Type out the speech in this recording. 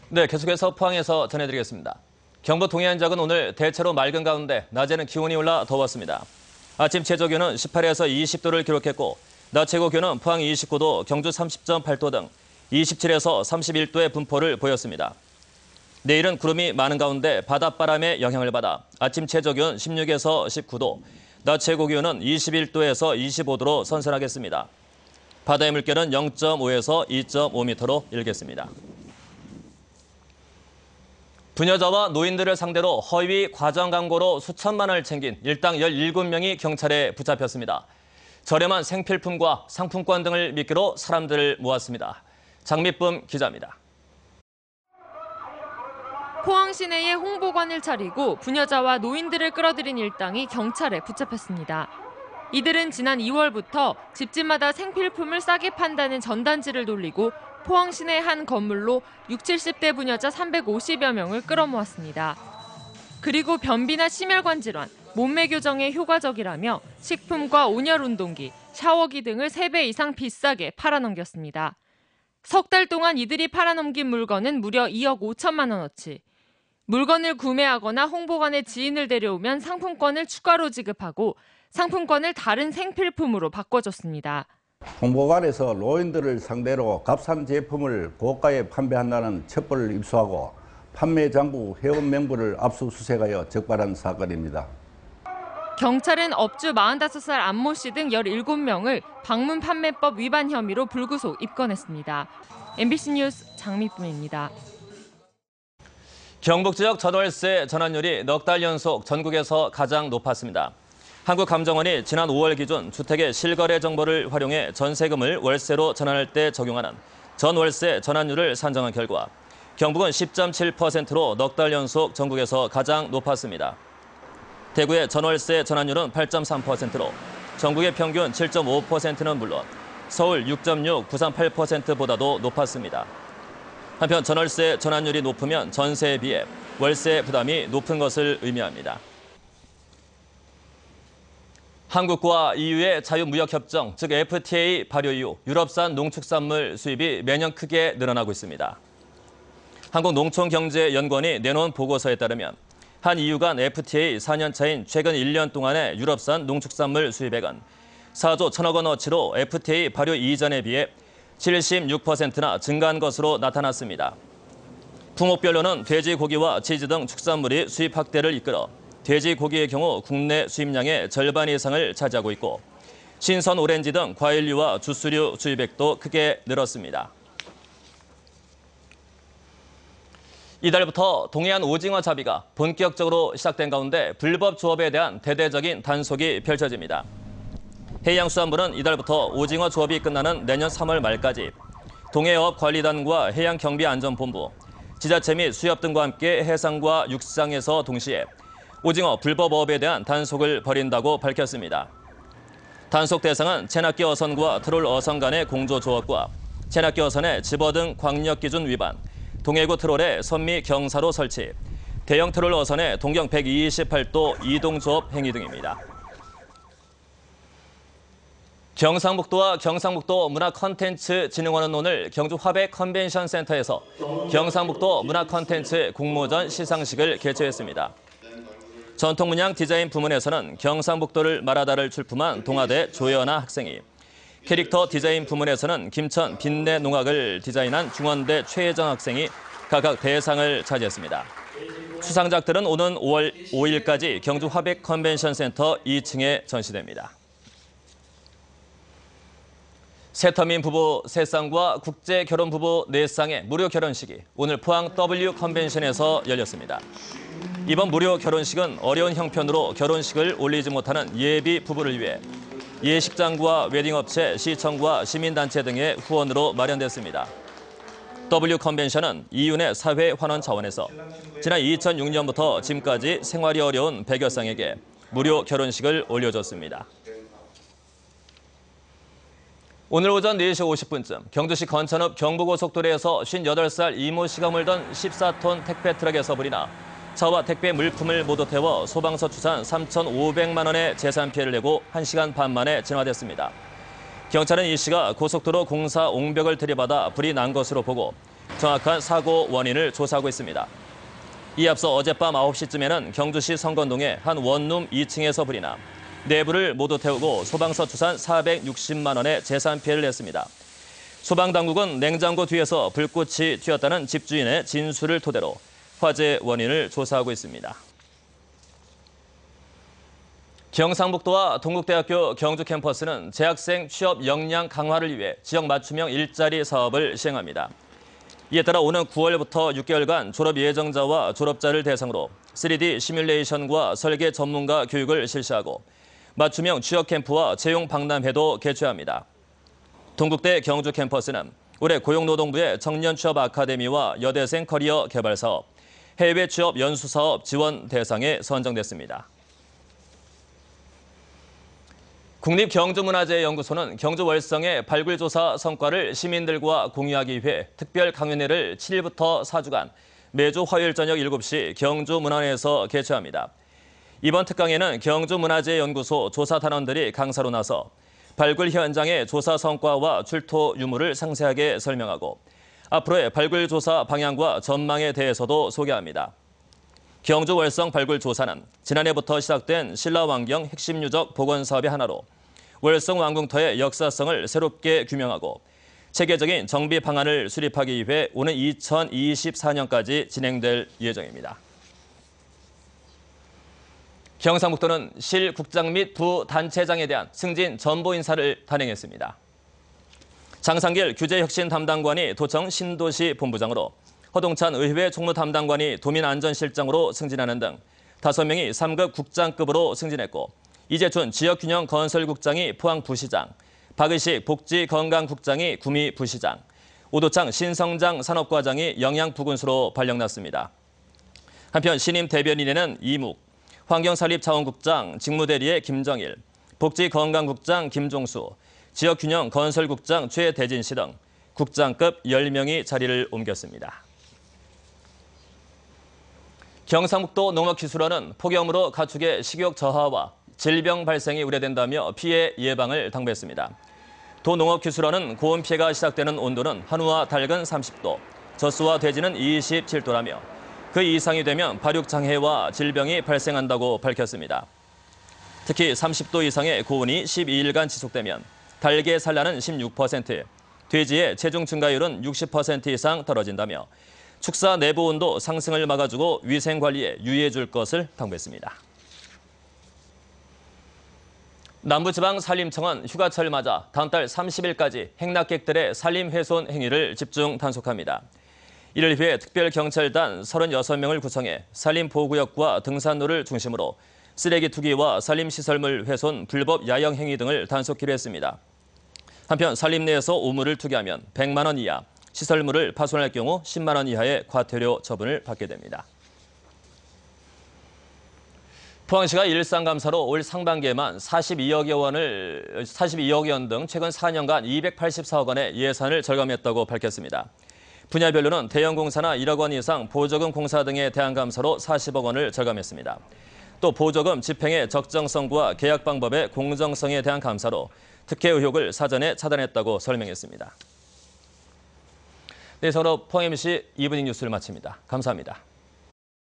네, 계속해서 포항에서 전해드리겠습니다. 경북 동해안 지역은 오늘 대체로 맑은 가운데 낮에는 기온이 올라 더웠습니다. 아침 최저기온은 18에서 20도를 기록했고 낮 최고 기온은 포항 29도, 경주 30.8도 등 27에서 31도의 분포를 보였습니다. 내일은 구름이 많은 가운데 바닷바람의 영향을 받아 아침 최저기온 16에서 19도, 낮 최고 기온은 21도에서 25도로 선선하겠습니다. 바다의 물결은 0.5에서 2.5m로 일겠습니다. 부녀자와 노인들을 상대로 허위 과정 광고로 수천만 원을 챙긴 일당 17명이 경찰에 붙잡혔습니다. 저렴한 생필품과 상품권 등을 미끼로 사람들을 모았습니다. 장미쁨 기자입니다. 포항 시내에 홍보관을 차리고 부녀자와 노인들을 끌어들인 일당이 경찰에 붙잡혔습니다. 이들은 지난 2월부터 집집마다 생필품을 싸게 판다는 전단지를 돌리고 포항 시내 한 건물로 60, 70대 부녀자 350여 명을 끌어모았습니다. 그리고 변비나 심혈관 질환, 몸매 교정에 효과적이라며 식품과 온열 운동기, 샤워기 등을 3배 이상 비싸게 팔아넘겼습니다. 석 달 동안 이들이 팔아넘긴 물건은 무려 2억 5천만 원어치. 물건을 구매하거나 홍보관에 지인을 데려오면 상품권을 추가로 지급하고 상품권을 다른 생필품으로 바꿔줬습니다. 홍보관에서 노인들을 상대로 값싼 제품을 고가에 판매한다는 첩보를 입수하고 판매 장부 회원 명부를 압수수색하여 적발한 사건입니다. 경찰은 업주 45살 안모 씨 등 17명을 방문 판매법 위반 혐의로 불구속 입건했습니다. MBC 뉴스 장미쁨입니다. 경북 지역 전월세 전환율이 넉 달 연속 전국에서 가장 높았습니다. 한국감정원이 지난 5월 기준 주택의 실거래 정보를 활용해 전세금을 월세로 전환할 때 적용하는 전월세 전환율을 산정한 결과 경북은 10.7%로 넉 달 연속 전국에서 가장 높았습니다. 대구의 전월세 전환율은 8.3%로 전국의 평균 7.5%는 물론 서울 6.6, 부산 8%보다도 높았습니다. 한편 전월세 전환율이 높으면 전세에 비해 월세 부담이 높은 것을 의미합니다. 한국과 EU의 자유무역협정, 즉 FTA 발효 이후 유럽산 농축산물 수입이 매년 크게 늘어나고 있습니다. 한국농촌경제연구원이 내놓은 보고서에 따르면 한 EU 간 FTA 4년 차인 최근 1년 동안의 유럽산 농축산물 수입액은 4조 1천억 원어치로 FTA 발효 이전에 비해 76%나 증가한 것으로 나타났습니다. 품목별로는 돼지고기와 치즈 등 축산물이 수입 확대를 이끌어 돼지고기의 경우 국내 수입량의 절반 이상을 차지하고 있고 신선 오렌지 등 과일류와 주스류 수입액도 크게 늘었습니다. 이달부터 동해안 오징어 잡이가 본격적으로 시작된 가운데 불법 조업에 대한 대대적인 단속이 펼쳐집니다. 해양수산부는 이달부터 오징어 조업이 끝나는 내년 3월 말까지 동해어업관리단과 해양경비안전본부, 지자체 및 수협 등과 함께 해상과 육상에서 동시에 오징어 불법어업에 대한 단속을 벌인다고 밝혔습니다. 단속 대상은 체납기 어선과 트롤 어선 간의 공조조업과 체납기 어선의 집어 등 광역기준 위반, 동해구 트롤의 선미 경사로 설치, 대형 트롤 어선의 동경 128도 이동조업 행위 등입니다. 경상북도와 경상북도 문화콘텐츠진흥원은 오늘 경주 화백 컨벤션 센터에서 경상북도 문화콘텐츠 공모전 시상식을 개최했습니다. 전통문양 디자인 부문에서는 경상북도를 말하다를 출품한 동아대 조연아 학생이, 캐릭터 디자인 부문에서는 김천 빛내 농악을 디자인한 중원대 최혜정 학생이 각각 대상을 차지했습니다. 수상작들은 오는 5월 5일까지 경주 화백 컨벤션 센터 2층에 전시됩니다. 새터민 부부 3쌍과 국제 결혼 부부 4쌍의 무료 결혼식이 오늘 포항 W 컨벤션에서 열렸습니다. 이번 무료 결혼식은 어려운 형편으로 결혼식을 올리지 못하는 예비 부부를 위해 예식장과 웨딩업체, 시청과 시민단체 등의 후원으로 마련됐습니다. W 컨벤션은 이윤의 사회 환원 차원에서 지난 2006년부터 지금까지 생활이 어려운 100여 쌍에게 무료 결혼식을 올려줬습니다. 오늘 오전 4시 50분쯤 경주시 건천읍 경부고속도로에서 58살 이모 씨가 몰던 14톤 택배 트럭에서 불이 나 차와 택배 물품을 모두 태워 소방서 추산 3,500만 원의 재산 피해를 내고 1시간 반 만에 진화됐습니다. 경찰은 이 씨가 고속도로 공사 옹벽을 들이받아 불이 난 것으로 보고 정확한 사고 원인을 조사하고 있습니다. 이에 앞서 어젯밤 9시쯤에는 경주시 성건동의 한 원룸 2층에서 불이 나 내부를 모두 태우고 소방서 추산 460만 원의 재산 피해를 냈습니다. 소방당국은 냉장고 뒤에서 불꽃이 튀었다는 집주인의 진술을 토대로 화재 원인을 조사하고 있습니다. 경상북도와 동국대학교 경주 캠퍼스는 재학생 취업 역량 강화를 위해 지역 맞춤형 일자리 사업을 시행합니다. 이에 따라 오는 9월부터 6개월간 졸업 예정자와 졸업자를 대상으로 3D 시뮬레이션과 설계 전문가 교육을 실시하고 맞춤형 취업 캠프와 채용 박람회도 개최합니다. 동국대 경주 캠퍼스는 올해 고용노동부의 청년 취업 아카데미와 여대생 커리어 개발 사업, 해외 취업 연수 사업 지원 대상에 선정됐습니다. 국립경주문화재연구소는 경주 월성의 발굴조사 성과를 시민들과 공유하기 위해 특별 강연회를 7일부터 4주간 매주 화요일 저녁 7시 경주문화회에서 개최합니다. 이번 특강에는 경주문화재연구소 조사단원들이 강사로 나서 발굴 현장의 조사 성과와 출토 유무를 상세하게 설명하고 앞으로의 발굴 조사 방향과 전망에 대해서도 소개합니다. 경주 월성 발굴 조사는 지난해부터 시작된 신라왕경 핵심 유적 복원 사업의 하나로 월성 왕궁터의 역사성을 새롭게 규명하고 체계적인 정비 방안을 수립하기 위해 오는 2024년까지 진행될 예정입니다. 경상북도는 실 국장 및 부단체장에 대한 승진 전보 인사를 단행했습니다. 장상길 규제혁신 담당관이 도청 신도시 본부장으로, 허동찬 의회 총무 담당관이 도민안전실장으로 승진하는 등 5명이 3급 국장급으로 승진했고, 이재춘 지역균형 건설국장이 포항부시장, 박의식 복지건강국장이 구미부시장, 오도창 신성장 산업과장이 영양부군수로 발령났습니다. 한편 신임 대변인에는 이묵, 환경산립자원국장 직무대리의 김정일, 복지건강국장 김종수, 지역균형건설국장 최대진 씨 등 국장급 10명이 자리를 옮겼습니다. 경상북도 농업기술원은 폭염으로 가축의 식욕 저하와 질병 발생이 우려된다며 피해 예방을 당부했습니다. 도농업기술원은 고온 피해가 시작되는 온도는 한우와 닭은 30도, 젖소와 돼지는 27도라며 그 이상이 되면 발육장애와 질병이 발생한다고 밝혔습니다. 특히 30도 이상의 고온이 12일간 지속되면 닭의 산란은 16%, 돼지의 체중 증가율은 60% 이상 떨어진다며 축사 내부 온도 상승을 막아주고 위생 관리에 유의해 줄 것을 당부했습니다. 남부지방산림청은 휴가철 맞아 다음 달 30일까지 행락객들의 산림 훼손 행위를 집중 단속합니다. 이를 위해 특별경찰단 36명을 구성해 산림보호구역과 등산로를 중심으로 쓰레기 투기와 산림시설물 훼손, 불법 야영 행위 등을 단속키로 했습니다. 한편 산림 내에서 오물을 투기하면 100만 원 이하, 시설물을 파손할 경우 10만 원 이하의 과태료 처분을 받게 됩니다. 포항시가 일상감사로 올 상반기에만 42억 원 등 최근 4년간 284억 원의 예산을 절감했다고 밝혔습니다. 분야별로는 대형공사나 1억 원 이상 보조금 공사 등에 대한 감사로 40억 원을 절감했습니다. 또 보조금 집행의 적정성과 계약 방법의 공정성에 대한 감사로 특혜 의혹을 사전에 차단했다고 설명했습니다. 네, 이상으로 포항 MC 이브닝 뉴스를 마칩니다. 감사합니다.